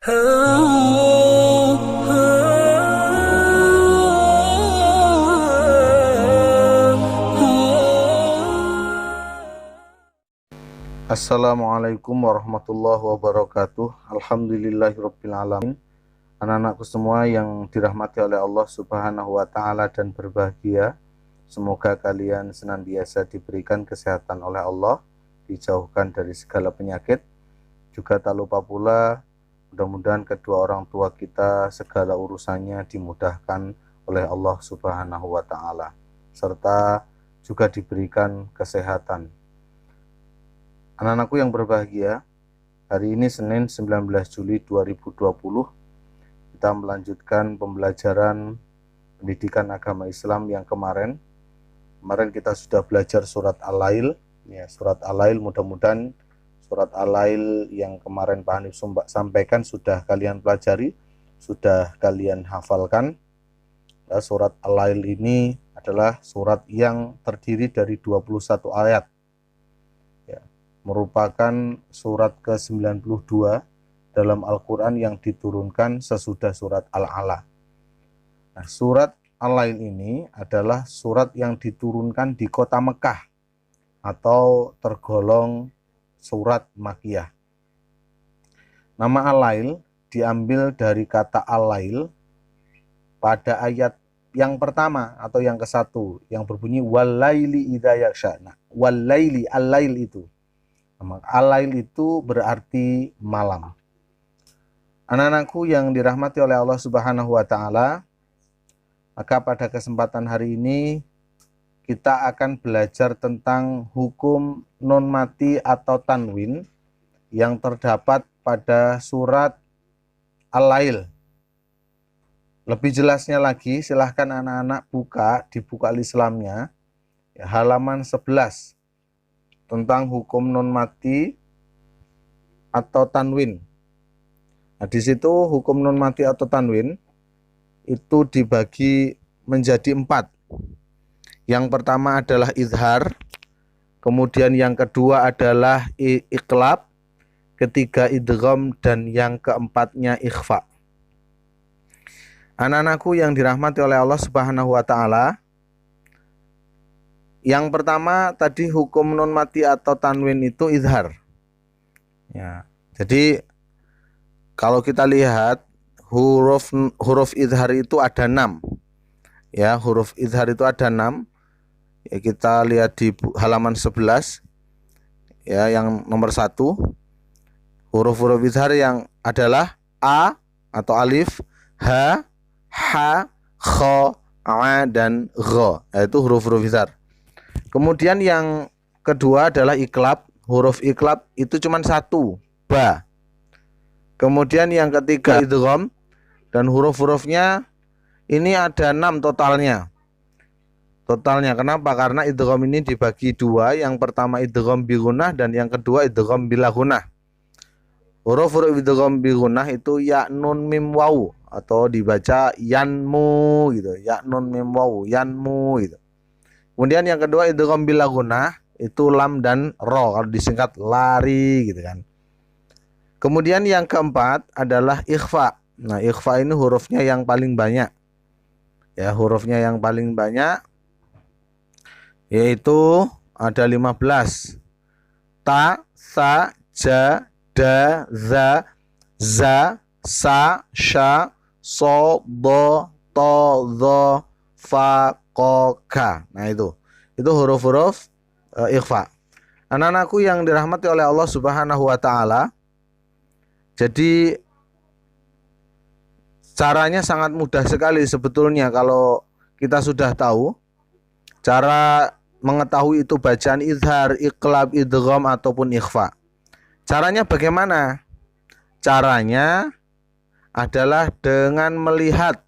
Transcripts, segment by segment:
Assalamualaikum warahmatullahi wabarakatuh. Alhamdulillahirabbil alamin. Anak-anakku semua yang dirahmati oleh Allah Subhanahu wa taala dan berbahagia. Semoga kalian senantiasa diberikan kesehatan oleh Allah, dijauhkan dari segala penyakit. Juga tak lupa pula mudah-mudahan kedua orang tua kita segala urusannya dimudahkan oleh Allah Subhanahu wa taala, serta juga diberikan kesehatan. Anak-anakku yang berbahagia, hari ini Senin 19 Juli 2020, kita melanjutkan pembelajaran pendidikan agama Islam yang kemarin. Kemarin kita sudah belajar surat Al-Lail, ya, surat Al-Lail. Mudah-mudahan surat Al-Lail yang kemarin Pak Hanif sampaikan sudah kalian pelajari, sudah kalian hafalkan. Ya, surat Al-Lail ini adalah surat yang terdiri dari 21 ayat. Merupakan surat ke-92 dalam Al-Quran yang diturunkan sesudah surat Al-Ala. Nah, surat Al-Lail ini adalah surat yang diturunkan di kota Mekah atau tergolong surat Makkiyah. Nama Al-Lail diambil dari kata Al-Lail pada ayat yang pertama atau yang ke-1 yang berbunyi wal-laili idza yaghsha. Nah, wal-laili, Al-Lail itu. Al-Lail itu berarti malam. Anak-anakku yang dirahmati oleh Allah Subhanahu wa taala, maka pada kesempatan hari ini kita akan belajar tentang hukum nun mati atau tanwin yang terdapat pada surat Al-Lail. Lebih jelasnya lagi, silahkan anak-anak dibuka Al-Islamnya, ya, halaman 11. Tentang hukum nun mati atau tanwin. Nah, di situ hukum nun mati atau tanwin itu dibagi menjadi 4. Yang pertama adalah izhar, kemudian yang kedua adalah iqlab, ketiga idgham, dan yang keempatnya ikhfa. Anak-anakku yang dirahmati oleh Allah Subhanahu wa taala, yang pertama tadi hukum nun mati atau tanwin itu izhar. Ya, jadi kalau kita lihat huruf izhar itu ada 6. Ya, huruf izhar itu ada 6. Ya, kita lihat di halaman 11. Ya, yang nomor 1. Huruf-huruf izhar yang adalah a atau alif, ha, ha, kha, a, dan gha. Itu huruf-huruf izhar. Kemudian yang kedua adalah iklab. Huruf iklab itu cuma 1, ba. Kemudian yang ketiga idgham, dan huruf-hurufnya ini ada 6 totalnya. Kenapa? Karena idgham ini dibagi 2. Yang pertama idgham bi gunnah dan yang kedua idgham bila gunnah. Huruf-huruf idgham bi gunnah itu ya, nun, mim, waw, atau dibaca yanmu gitu. Ya, nun, mim, waw, yanmu gitu. Kemudian yang kedua idgham bila gunnah itu lam dan ro, kalau disingkat lari gitu kan. Kemudian yang keempat adalah ikhfa. Nah, ikhfa ini hurufnya yang paling banyak. Ya, hurufnya yang paling banyak yaitu ada 15. Ta, sa, ja, da, za, za, sa, sha, so, do, to, dho, fa, ko, ka. Nah, itu huruf-huruf ikhfa. Anak-anakku yang dirahmati oleh Allah Subhanahu wa taala, jadi caranya sangat mudah sekali sebetulnya kalau kita sudah tahu cara mengetahui itu bacaan izhar, iqlab, idgham ataupun ikhfa. Caranya bagaimana? Caranya adalah dengan melihat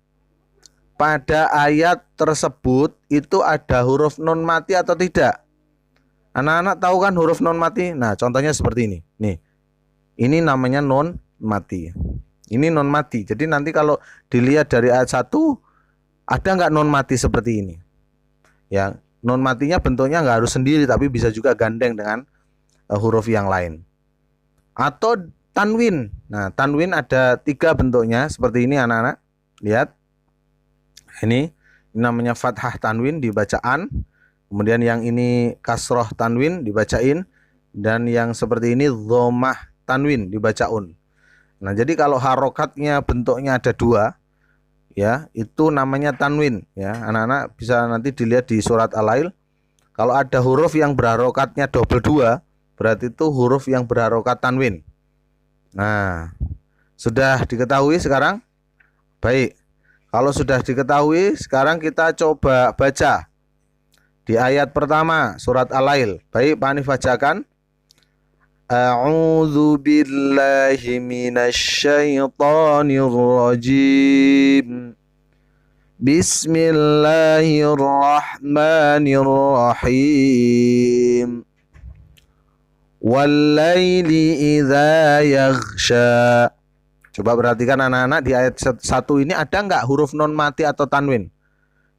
pada ayat tersebut itu ada huruf nun mati atau tidak. Anak-anak tahu kan huruf nun mati? Nah, contohnya seperti ini. Nih, ini namanya nun mati. Ini nun mati. Jadi nanti kalau dilihat dari ayat 1, ada nggak nun mati seperti ini? Ya, nun matinya bentuknya nggak harus sendiri, tapi bisa juga gandeng dengan huruf yang lain. Atau tanwin. Nah, tanwin ada 3 bentuknya seperti ini anak-anak. Lihat. Ini namanya fathah tanwin dibacaan. Kemudian yang ini kasroh tanwin dibacain. Dan yang seperti ini dhammah tanwin dibacaun. Nah, jadi kalau harokatnya bentuknya ada 2, ya, itu namanya tanwin. Ya, anak-anak bisa nanti dilihat di surat Al-Lail. Kalau ada huruf yang berharokatnya double 2, berarti itu huruf yang berharokat tanwin. Nah, sudah diketahui sekarang? Baik. Kalau sudah diketahui, sekarang kita coba baca di ayat pertama surat Al-Lail. Baik, Pak Hanif bacakan. A'udzu billahi minasyaitonir rajim. Bismillahirrahmanirrahim. Wallaili idza yaghsha. Coba perhatikan anak-anak, di ayat 1 ini ada nggak huruf non mati atau tanwin?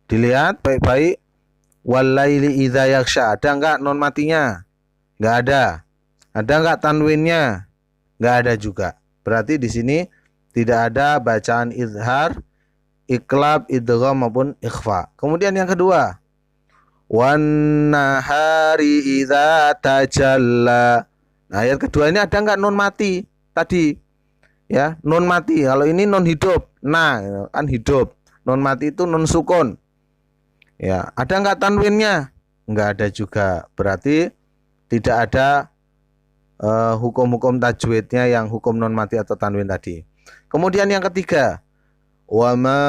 Dilihat baik-baik. Wallaili idza yaghsha, ada nggak non matinya? Nggak ada. Ada nggak tanwinnya? Nggak ada juga. Berarti di sini tidak ada bacaan izhar, iqlab, idgham maupun ikhfa. Kemudian yang kedua, wan nahari idza tajalla. Nah, ayat kedua ini ada nggak non mati tadi? Ya, non mati. Kalau ini non hidup. Nah, kan hidup. Non mati itu non sukun. Ya, ada nggak tanwinnya? Nggak ada juga. Berarti tidak ada hukum-hukum tajwidnya yang hukum non mati atau tanwin tadi. Kemudian yang ketiga, wa ma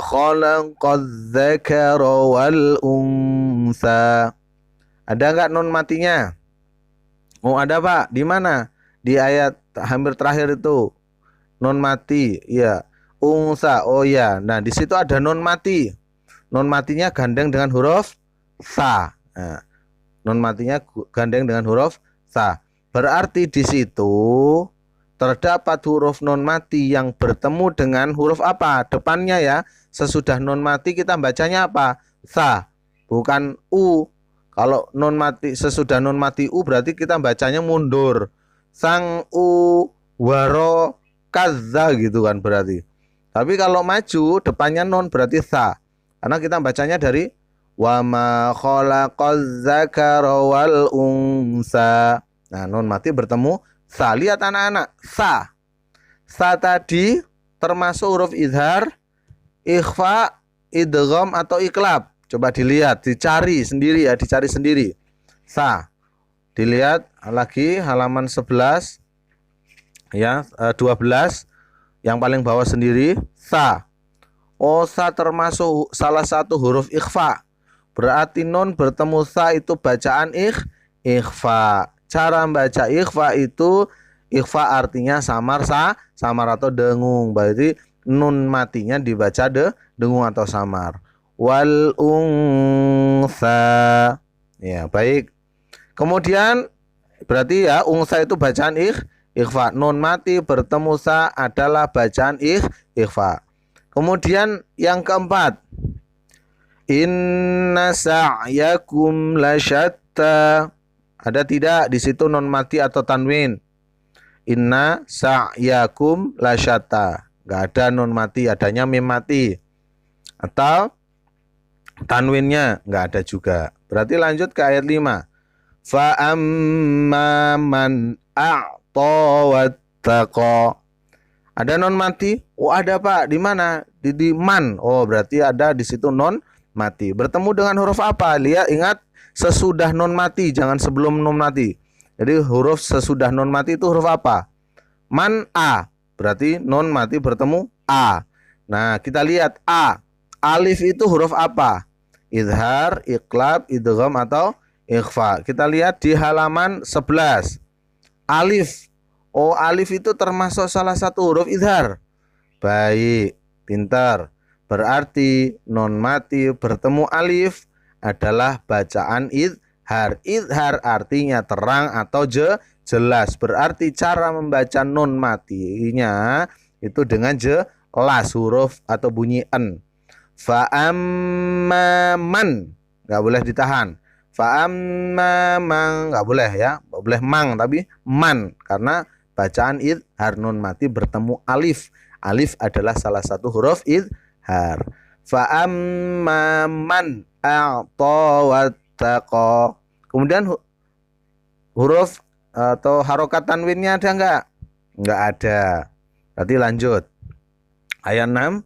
khalaqadz dzakara wal unsa. Ada nggak non matinya? Oh, ada, Pak. Di mana? Di ayat hampir terakhir itu. Non mati, ya. Unsa, oh ya. Nah, di situ ada non mati. Non matinya gandeng dengan huruf sa. Nah, non matinya gandeng dengan huruf sa. Berarti di situ terdapat huruf non mati yang bertemu dengan huruf apa? Depannya ya. Sesudah non mati kita bacanya apa? Sa, bukan u. Kalau non mati sesudah non mati u berarti kita bacanya mundur. Sang u waro kaza gitu kan berarti. Tapi kalau maju depannya non berarti sa. Karena kita bacanya dari wa ma khalaqaz dzakara wal unsa. Nah, non mati bertemu sa. Lihat anak-anak, sa. Sa tadi termasuk huruf izhar, ikhfa, idgham atau iqlab. Coba dilihat, dicari sendiri ya, dicari sendiri. Sa. Dilihat lagi halaman 11 ya, 12 yang paling bawah sendiri, sa. Oh, sa termasuk salah satu huruf ikhfa. Berarti non bertemu sa itu bacaan ikhfa. Cara membaca ikhfa itu, ikhfa artinya samar atau dengung. Berarti nun matinya dibaca dengung atau samar. Wal unsa. Ya, baik. Kemudian berarti ya unsa itu bacaan ikhfa. Nun mati bertemu sa adalah bacaan ikhfa. Kemudian yang keempat, inna sa'yakum lasyatta. Ada tidak di situ non mati atau tanwin? Inna sa'yakum lasyatta. Enggak ada non mati, adanya mim mati. Atau tanwinnya enggak ada juga. Berarti lanjut ke ayat 5. Fa amma man a'ta wattaqa. Ada non mati? Oh, ada, Pak. Di mana? Di man. Oh, berarti ada di situ non mati. Bertemu dengan huruf apa? Lihat, ingat sesudah non mati, jangan sebelum non mati. Jadi huruf sesudah non mati itu huruf apa? Man a. Berarti non mati bertemu a. Nah, kita lihat a. Alif itu huruf apa? Izhar, iqlab, idgham atau ikhfa. Kita lihat di halaman 11. Alif. Oh, alif itu termasuk salah satu huruf izhar. Baik, pintar. Berarti non mati bertemu alif adalah bacaan izhar. Izhar artinya terang atau jelas. Berarti cara membaca non matinya itu dengan jelas huruf atau bunyi en. Fa'amma man, nggak boleh ditahan. Fa'amma mang, nggak boleh ya, nggak boleh mang tapi man, karena bacaan idhar, nun mati bertemu alif. Alif adalah salah satu huruf idhar. Fa amma man a'ta wattaqa. Kemudian huruf atau harokat tanwinnya ada enggak? Enggak ada. Berarti lanjut. Ayat 6.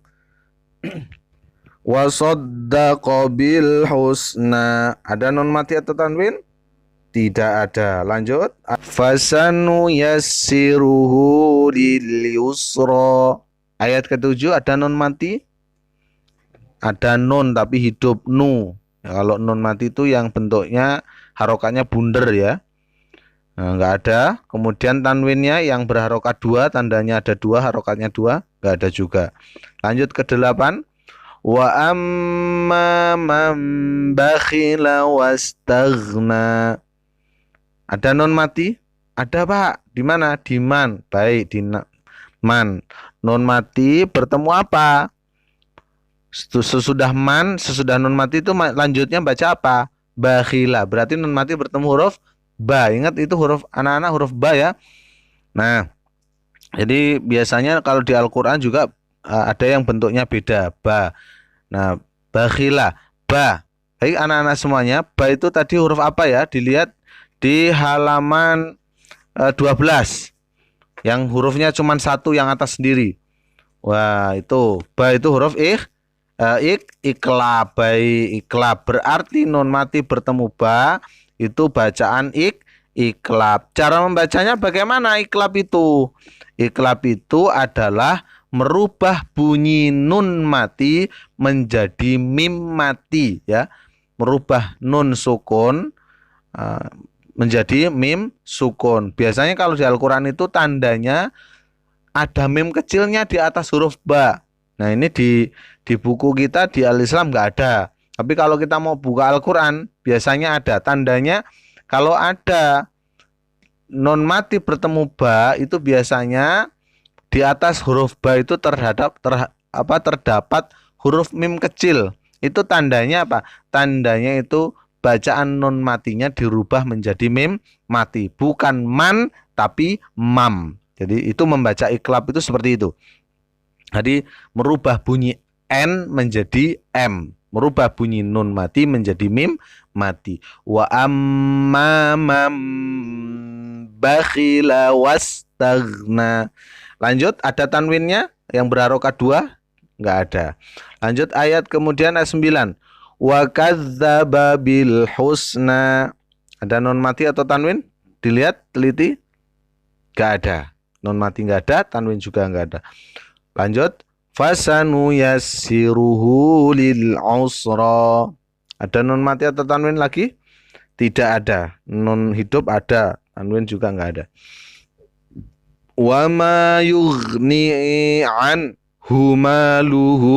Wa saddaqa bil husna. Ada nun mati atau tanwin? Tidak ada. Lanjut. Fasanu yassiruhu lil yusra. Ayat ke-7 ada nun mati? Ada nun tapi hidup nu. Kalau nun mati itu yang bentuknya harokatnya bunder ya. Nah, enggak ada. Kemudian tanwinnya yang berharokat 2, tandanya ada 2, harokatnya 2, enggak ada juga. Lanjut ke 8. Wa amma man bakhila wastaghna. Ada nun mati? Ada, Pak. Di mana? Di man. Baik, di man. Nun mati bertemu apa? Sesudah man, sesudah nun mati itu lanjutnya baca apa? Bakhila. Berarti nun mati bertemu huruf ba. Ingat itu huruf anak-anak huruf ba ya. Nah, jadi biasanya kalau di Al-Qur'an juga ada yang bentuknya beda, ba. Nah, bakhila, ba. Baik anak-anak semuanya, ba itu tadi huruf apa ya? Dilihat di halaman 12. Yang hurufnya cuma satu yang atas sendiri. Wah, itu ba itu huruf iklab. Baik, iklab berarti nun mati bertemu ba itu bacaan iklab. Cara membacanya bagaimana iklab itu? Iklab itu adalah merubah bunyi nun mati menjadi mim mati ya. Merubah nun sukun menjadi mim sukun. Biasanya kalau di Al-Qur'an itu tandanya ada mim kecilnya di atas huruf ba. Nah, ini di buku kita di Al-Islam nggak ada. Tapi kalau kita mau buka Al-Qur'an biasanya ada tandanya. Kalau ada nun mati bertemu ba itu biasanya di atas huruf ba itu terdapat huruf mim kecil. Itu tandanya apa? Tandanya itu bacaan nun matinya dirubah menjadi mim mati, bukan man tapi mam. Jadi itu membaca iklab itu seperti itu. Jadi merubah bunyi n menjadi m, merubah bunyi nun mati menjadi mim mati. Wa amma man bakhila wastaghna. Lanjut, ada tanwinnya yang berharokat 2? Enggak ada. Lanjut ayat kemudian ayat 9. Wa kadzdzaba bil husna. Ada nun mati atau tanwin? Dilihat, teliti. Enggak ada. Nun mati enggak ada, tanwin juga enggak ada. Lanjut. Fasanu yassiruhu lil usra. Ada nun mati atau tanwin lagi? Tidak ada. Nun hidup ada, tanwin juga enggak ada. Wa ma yughni an humaluhu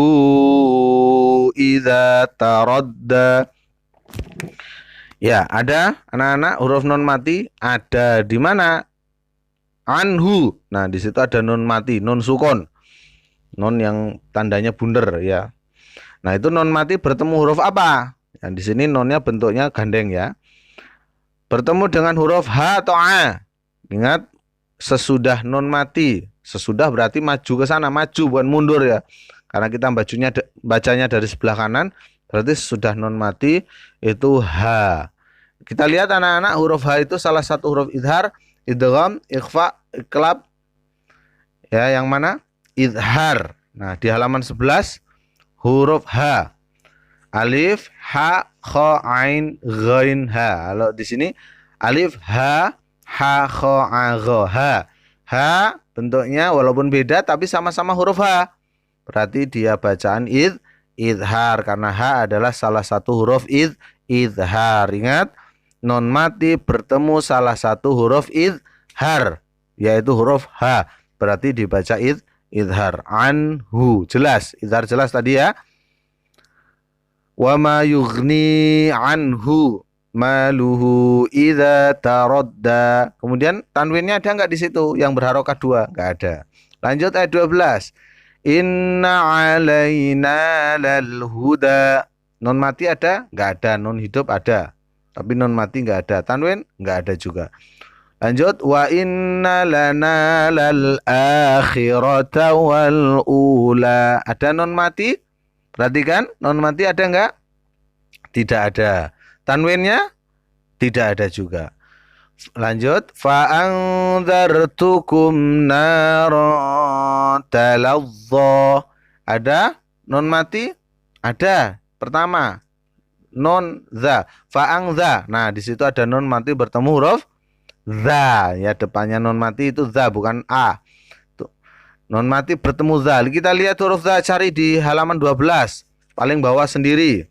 idza taradda. Ya, ada anak-anak huruf nun mati ada di mana? Anhu. Nah, di situ ada nun mati, nun sukun. Nun yang tandanya bunder ya. Nah, itu nun mati bertemu huruf apa? Yang di sini nunnya bentuknya gandeng ya. Bertemu dengan huruf H atau A. Ingat, sesudah nun mati. Sesudah berarti maju ke sana, maju bukan mundur ya. Karena kita bacanya dari sebelah kanan, berarti sesudah nun mati itu H. Kita lihat anak-anak huruf H itu salah satu huruf idhar, idgham, ikhfa, iklab. Ya, yang mana? Idhar. Nah, di halaman 11 huruf H. Alif, ha, kha, ain, ghain, ha. Kalau di sini alif, ha, kha, a, gha, ha. Ha bentuknya walaupun beda tapi sama-sama huruf H. Berarti dia bacaan idhar karena H adalah salah satu huruf idhar. Ingat, nun mati bertemu salah satu huruf idhar yaitu huruf H. Berarti dibaca idhar. Anhu. Jelas, idhar jelas tadi ya. Wa ma yughni anhu maluhu idza taradda. Kemudian tanwinnya ada enggak di situ yang berharokat 2? Enggak ada. Lanjut ayat 12. Inna alaina lal huda. Nun mati ada? Enggak ada. Nun hidup ada. Tapi nun mati enggak ada. Tanwin enggak ada juga. Lanjut, wa inna lana lal akhirata wal ula. Ada non mati? Perhatikan, non mati ada enggak? Tidak ada. Tanwinnya tidak ada juga. Lanjut, fa'anzartukum naron talazza. Ada non mati? Ada. Pertama, non za, fa'angza. Nah, di situ ada non mati bertemu huruf za, ya, depannya non mati itu za, bukan a. Tuh. Non mati bertemu za. Kita lihat huruf za, cari di halaman 12 paling bawah sendiri.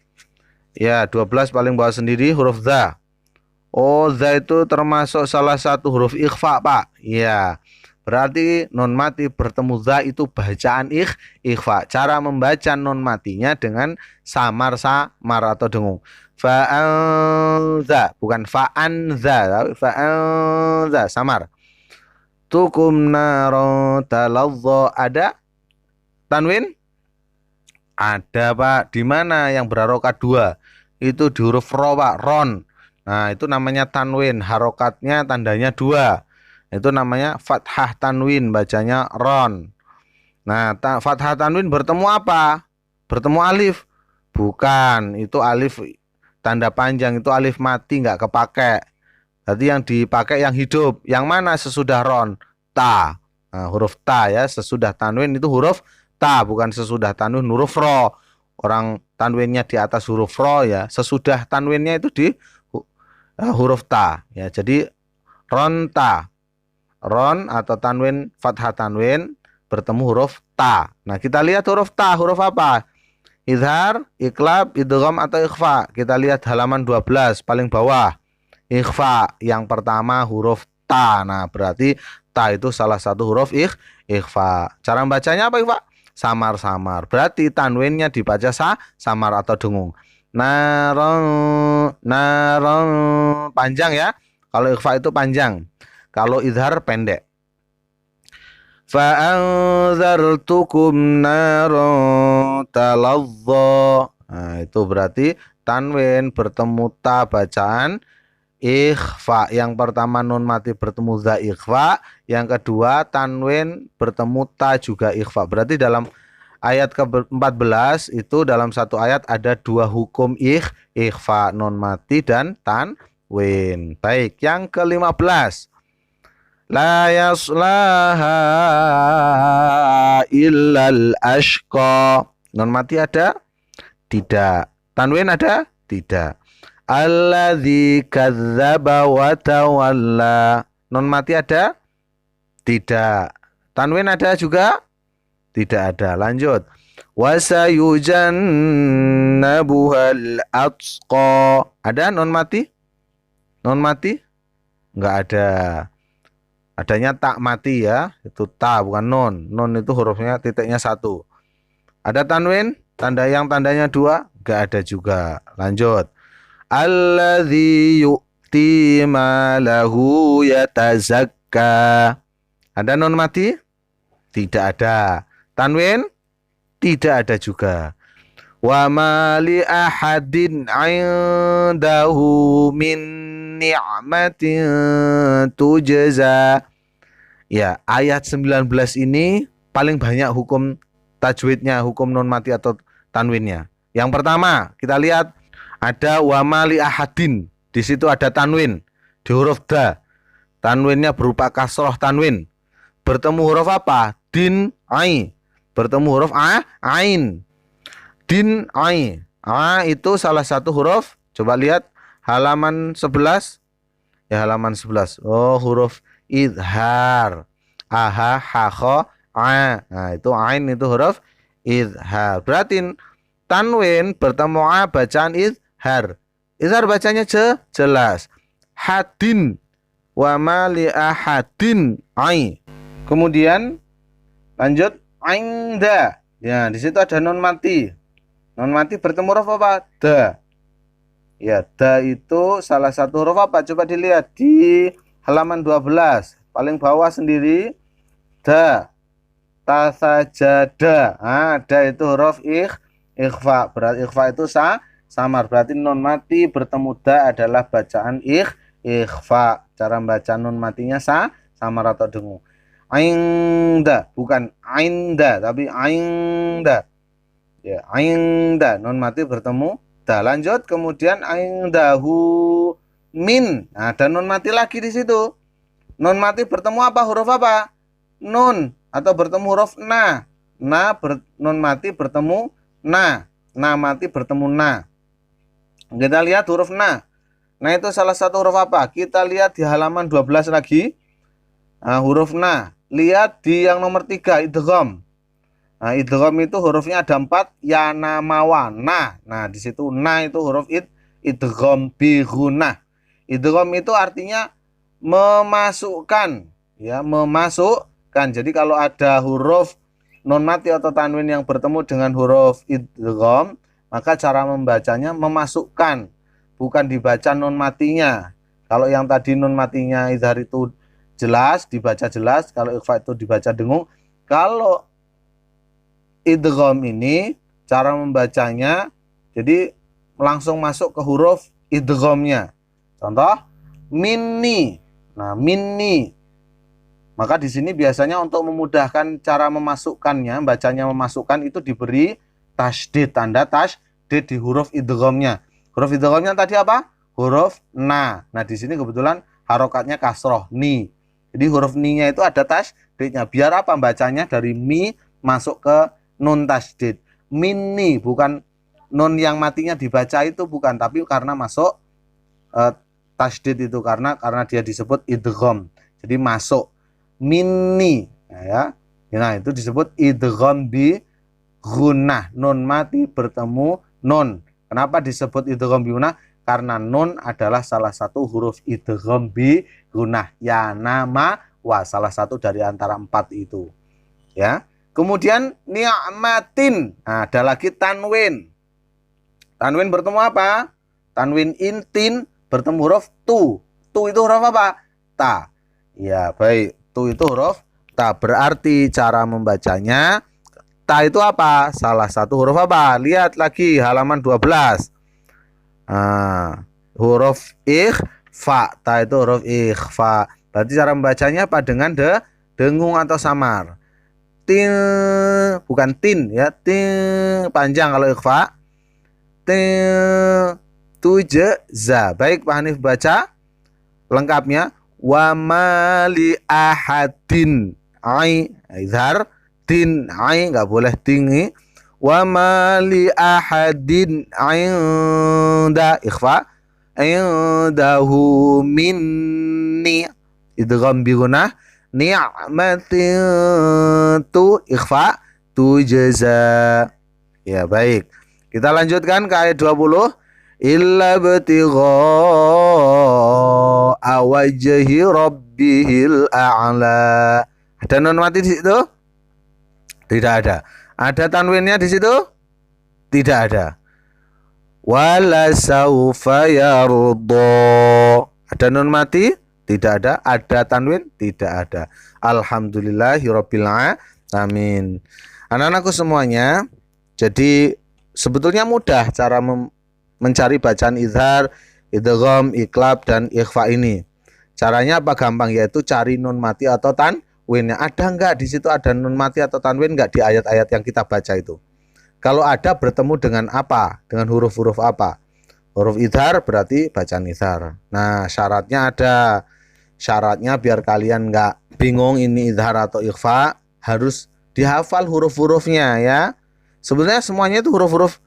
Ya, 12 paling bawah sendiri huruf za. Oh, za itu termasuk salah satu huruf ikhfa, Pak. Ya. Berarti non mati bertemu za itu bacaan ikhfa. Cara membaca non matinya dengan samar atau dengung. Fa'anza, bukan fa'anza, fa'anza, samar. Tukum naro talazza. Ada tanwin? Ada, Pak. Di mana yang berharokat 2? Itu di huruf ro, Pak, ron. Nah, itu namanya tanwin, harokatnya tandanya 2. Itu namanya fathah tanwin, bacanya ron. Nah, fathah tanwin bertemu apa? Bertemu alif? Bukan, itu alif tanda panjang, itu alif mati, nggak kepake. Berarti yang dipakai yang hidup. Yang mana sesudah ron? Ta. Nah, huruf ta, ya, sesudah tanwin itu huruf ta, bukan sesudah tanwin huruf ro. Orang tanwinnya di atas huruf ro, ya, sesudah tanwinnya itu di huruf ta, ya. Jadi ron ta. Ron atau tanwin fathah tanwin bertemu huruf ta. Nah, kita lihat huruf ta, huruf apa? Izhar, iqlab, idgham atau ikhfa. Kita lihat halaman 12 paling bawah. Ikhfa yang pertama huruf ta. Nah, berarti ta itu salah satu huruf ikhfa. Cara membacanya apa, Pak? Samar-samar. Berarti tanwinnya dibaca samar atau dengung. Narong, narong, panjang, ya. Kalau ikhfa itu panjang. Kalau izhar pendek. Fa'anzartukum naron talazza. Nah, itu berarti tanwin bertemu ta bacaan ikhfa. Yang pertama nun mati bertemu za ikhfa, yang kedua tanwin bertemu ta juga ikhfa. Berarti dalam ayat ke-14 itu dalam satu ayat ada 2 hukum ikhfa, nun mati dan tanwin. Baik, yang ke-15. La yaslaha illal ashqa. Non mati ada? Tidak. Tanwin ada? Tidak. Alladzi kadzdzaba wa tawalla. Non mati ada? Tidak. Tanwin ada juga? Tidak ada. Lanjut. Wa sayujannabuhal atqa. Ada non mati? Non mati? Enggak ada. Adanya tak mati, ya, itu ta bukan non. Non itu hurufnya titiknya 1. Ada tanwin, tandanya 2, enggak ada juga. Lanjut. Alladzi yu'ti malahu yatazakka. Ada non mati? Tidak ada. Tanwin? Tidak ada juga. Wa ma li ahadin 'indahu min ni'matin tujza. Ya, ayat 19 ini paling banyak hukum tajwidnya, hukum non mati atau tanwinnya. Yang pertama, kita lihat ada wa ma li ahadin. Di situ ada tanwin di huruf da. Tanwinnya berupa kasroh tanwin. Bertemu huruf apa? Din, ai. Bertemu huruf ain. Din, ai. A itu salah satu huruf. Coba lihat halaman 11. Ya, halaman 11. Oh, huruf izhar. Aha, ha, kho, a. Nah, itu ain itu huruf izhar. Berarti tanwin bertemu a bacaan izhar. Izhar bacanya jelas. Hadin wa ma li ahadin ai. Kemudian lanjut ainda. Ya, di situ ada non mati. Non mati bertemu huruf apa? Da. Ya, da itu salah satu huruf apa? Coba dilihat di halaman 12 paling bawah sendiri. Da. Ta saja da. Nah, da itu huruf ikhfa. Berarti ikhfa itu samar. Berarti non mati bertemu da adalah bacaan ikhfa. Cara membaca nun matinya samar atau dengung. Ainda, bukan ainda, tapi ainda. Ya, ainda, nun mati bertemu da. Lanjut, kemudian aindahu min. Nah, ada nun mati lagi di situ. Nun mati bertemu apa? Huruf apa? Nun, atau bertemu huruf na. Nun mati bertemu na. Na mati bertemu na. Kita lihat huruf na. Nah, itu salah satu huruf apa? Kita lihat di halaman 12 lagi. Nah, huruf na. Lihat di yang nomor 3, idgham. Nah, idgham itu hurufnya ada 4, ya, na, ma, wa, na. Nah, di situ na itu huruf idgham bi gunnah. Idgham itu artinya memasukkan, ya, memasukkan. Jadi kalau ada huruf nun mati atau tanwin yang bertemu dengan huruf idgham, maka cara membacanya memasukkan, bukan dibaca nun matinya. Kalau yang tadi nun matinya izhar itu jelas, dibaca jelas. Kalau ikhfa itu dibaca dengung. Kalau idgham ini cara membacanya jadi langsung masuk ke huruf idghamnya. Contoh minni. Nah, minni. Maka di sini biasanya untuk memudahkan cara memasukkannya, bacanya memasukkan itu diberi tasydid, tanda tasydid di huruf idghamnya. Huruf idghamnya tadi apa? Huruf na. Nah, di sini kebetulan harokatnya kasroh, ni. Jadi huruf ni-nya itu ada tasydidnya. Biar apa bacanya dari mi masuk ke nun tasydid. Minni, bukan nun yang matinya dibaca itu bukan, tapi karena masuk tasydid itu karena dia disebut idgham. Jadi masuk minni, ya. Nah, itu disebut idgham bi gunnah. Nun mati bertemu nun. Kenapa disebut idgham bi gunnah? Karena nun adalah salah satu huruf idgham bi gunnah. Ya, nama, wa, salah satu dari antara 4 itu. Ya. Kemudian ni'matin. Nah, ada lagi tanwin. Tanwin bertemu apa? Tanwin intin bertemu huruf tu. Tu itu huruf apa? Ta. Ya, baik. Tu itu huruf ta. Berarti cara membacanya ta itu apa? Salah satu huruf apa? Lihat lagi halaman 12. Nah, huruf ikhfa. Ta itu huruf ikhfa. Berarti cara membacanya apa? Dengan dengung atau samar. Tin, bukan tin, ya. Tin panjang kalau ikhfa. Tin tujza. Baik, Pak Hanif baca lengkapnya. Wa mali ahadin ai izhar tin ai, enggak boleh tinggi. Wa mali ahadin inda ikhfa indahu minni idgham bi gunnah ni'matin tu ikhfa tujza. Ya, baik. Kita lanjutkan ke ayat 20. Illa batigha wajhi rabbihil a'la. Ada nun mati di situ? Tidak ada. Ada tanwinnya di situ? Tidak ada. Wala saufa yarda. Ada nun mati? Tidak ada. Ada tanwin? Tidak ada. Alhamdulillahirabbil alamin. Anak-anakku semuanya, jadi sebetulnya mudah cara mencari bacaan izhar, idgham, iqlab, dan ikhfa ini. Caranya apa? Gampang, yaitu cari nun mati atau tanwinnya. Ada enggak di situ ada nun mati atau tanwin enggak di ayat-ayat yang kita baca itu? Kalau ada, bertemu dengan apa? Dengan huruf-huruf apa? Huruf izhar berarti bacaan izhar. Nah, syaratnya ada. Syaratnya biar kalian enggak bingung ini izhar atau ikhfa, harus dihafal huruf-hurufnya, ya. Sebenarnya semuanya itu huruf-huruf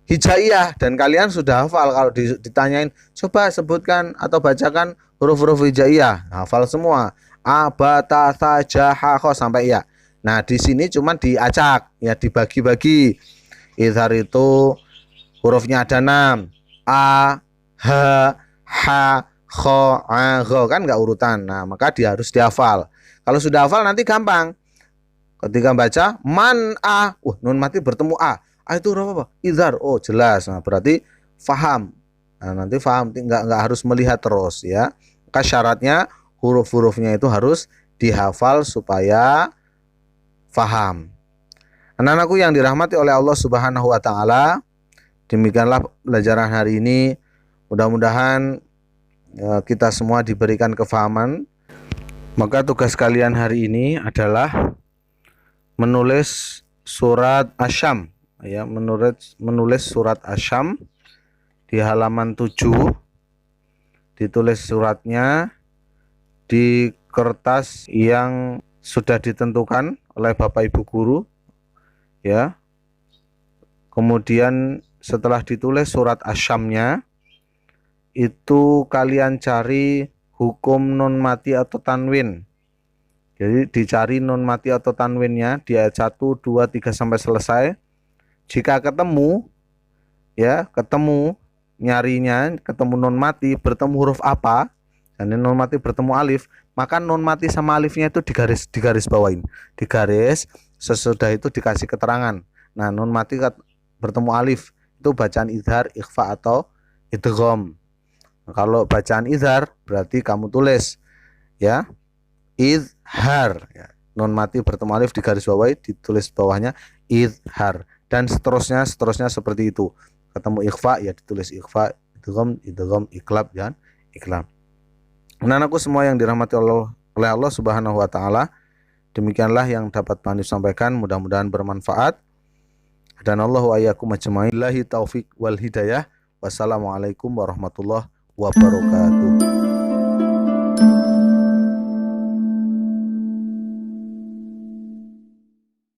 hijaiyah dan kalian sudah hafal. Kalau ditanyain coba sebutkan atau bacakan huruf-huruf hijaiyah, hafal semua. A, ba, ta, tha, ja, ha, kha sampai ya. Nah, di sini cuma diacak, ya, dibagi-bagi. Izhar itu hurufnya ada 6. A, h, ha, kha, a, gha, kan enggak urutan. Nah, maka dia harus dihafal. Kalau sudah hafal nanti gampang. Ketika baca man a, nun mati bertemu a. Itu huruf apa? Izhar. Oh, jelas. Nah, berarti faham. Nah, nanti faham, enggak harus melihat terus, ya. Maka syaratnya huruf-hurufnya itu harus dihafal supaya faham. Anak-anakku yang dirahmati oleh Allah Subhanahu wa taala, demikianlah pelajaran hari ini. Mudah-mudahan kita semua diberikan kefahaman. Maka tugas kalian hari ini adalah menulis surat Asyam, ya, menulis surat Asyam di halaman 7. Ditulis suratnya di kertas yang sudah ditentukan oleh Bapak Ibu guru, ya. Kemudian setelah ditulis surat Asyamnya, itu kalian cari hukum nun mati atau tanwin. Jadi dicari nun mati atau tanwinnya di ayat 1, 2, 3 sampai selesai. Jika ketemu, ya, nyarinya ketemu nun mati bertemu huruf apa, dan nun mati bertemu alif, maka nun mati sama alifnya itu digaris bawain. Digaris, sesudah itu dikasih keterangan. Nah, nun mati bertemu alif itu bacaan idhar, ikhfa atau idgham. Kalau bacaan idhar berarti kamu tulis, ya, idhar, ya. Nun mati bertemu alif digaris bawahi, ditulis bawahnya idhar, dan seterusnya seperti itu. Ketemu ikhfa, ya ditulis ikhfa, idgham, iklab, dan iklab. Anak-anakku semua yang dirahmati oleh Allah Subhanahu wa taala, demikianlah yang dapat Pak sampaikan, mudah-mudahan bermanfaat. Dan Allahu ayyakum ajmain. Billahi taufik wal hidayah. Wassalamualaikum warahmatullahi wabarakatuh.